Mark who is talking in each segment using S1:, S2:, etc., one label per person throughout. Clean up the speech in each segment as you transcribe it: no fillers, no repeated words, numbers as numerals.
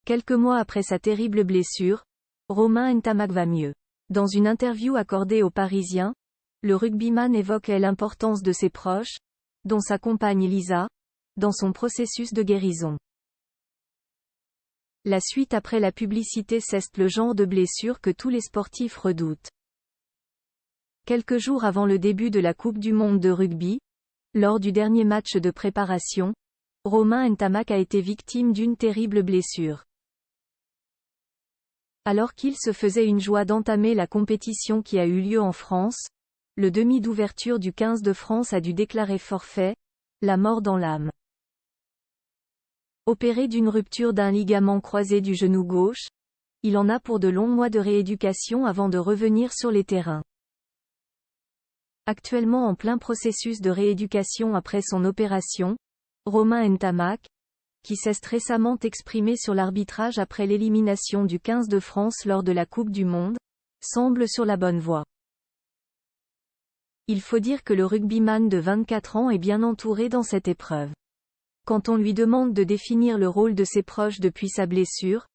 S1: Quelques mois après sa terrible blessure, Romain Ntamak va mieux. Dans une interview accordée aux Parisiens, le rugbyman évoque l'importance de ses proches, dont sa compagne Lisa, dans son processus de guérison. La suite après la publicité, c'est le genre de blessure que tous les sportifs redoutent. Quelques jours avant le début de la Coupe du monde de rugby, lors du dernier match de préparation, Romain Ntamak a été victime d'une terrible blessure. Alors qu'il se faisait une joie d'entamer la compétition qui a eu lieu en France, le demi d'ouverture du 15 de France a dû déclarer forfait, la mort dans l'âme. Opéré d'une rupture d'un ligament croisé du genou gauche, il en a pour de longs mois de rééducation avant de revenir sur les terrains. Actuellement en plein processus de rééducation après son opération, Romain Ntamak, qui s'est récemment exprimé sur l'arbitrage après l'élimination du 15 de France lors de la Coupe du monde, semble sur la bonne voie. Il faut dire que le rugbyman de 24 ans est bien entouré dans cette épreuve. Quand on lui demande de définir le rôle de ses proches depuis sa blessure,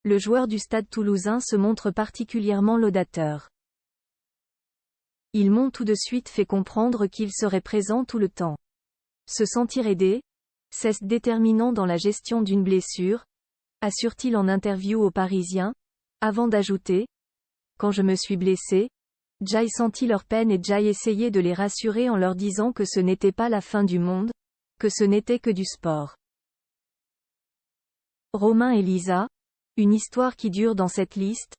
S1: le joueur du Stade toulousain se montre particulièrement laudateur. Ils m'ont tout de suite fait comprendre qu'ils seraient présents tout le temps. Se sentir aidé, c'est déterminant dans la gestion d'une blessure, assure-t-il en interview aux Parisiens, avant d'ajouter: quand je me suis blessé, j'ai senti leur peine et j'ai essayé de les rassurer en leur disant que ce n'était pas la fin du monde, que ce n'était que du sport. Romain et Lisa, une histoire qui dure dans cette liste.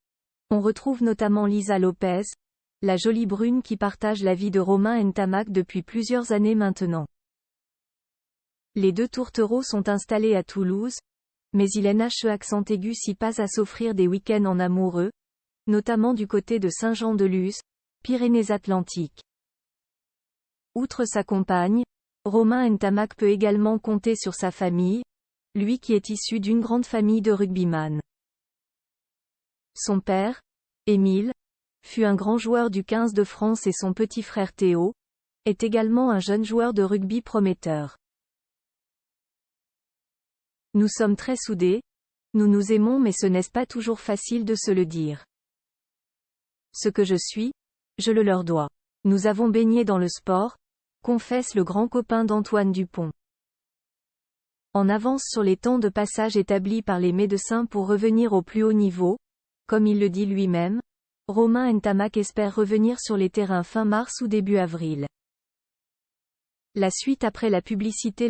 S1: On retrouve notamment Lisa Lopez, la jolie brune qui partage la vie de Romain Ntamak depuis plusieurs années maintenant. Les deux tourtereaux sont installés à Toulouse, mais il NHE accent aigu s'y passe à s'offrir des week-ends en amoureux, notamment du côté de Saint-Jean-de-Luz, Pyrénées-Atlantiques. Outre sa compagne, Romain Ntamak peut également compter sur sa famille, lui qui est issu d'une grande famille de rugbyman. Son père, Émile, fut un grand joueur du 15 de France et son petit frère Théo, est également un jeune joueur de rugby prometteur. Nous sommes très soudés, nous nous aimons mais ce n'est pas toujours facile de se le dire. Ce que je suis, je le leur dois. Nous avons baigné dans le sport, confesse le grand copain d'Antoine Dupont. En avance sur les temps de passage établis par les médecins pour revenir au plus haut niveau, comme il le dit lui-même, Romain Ntamak espère revenir sur les terrains fin mars ou début avril. La suite après la publicité.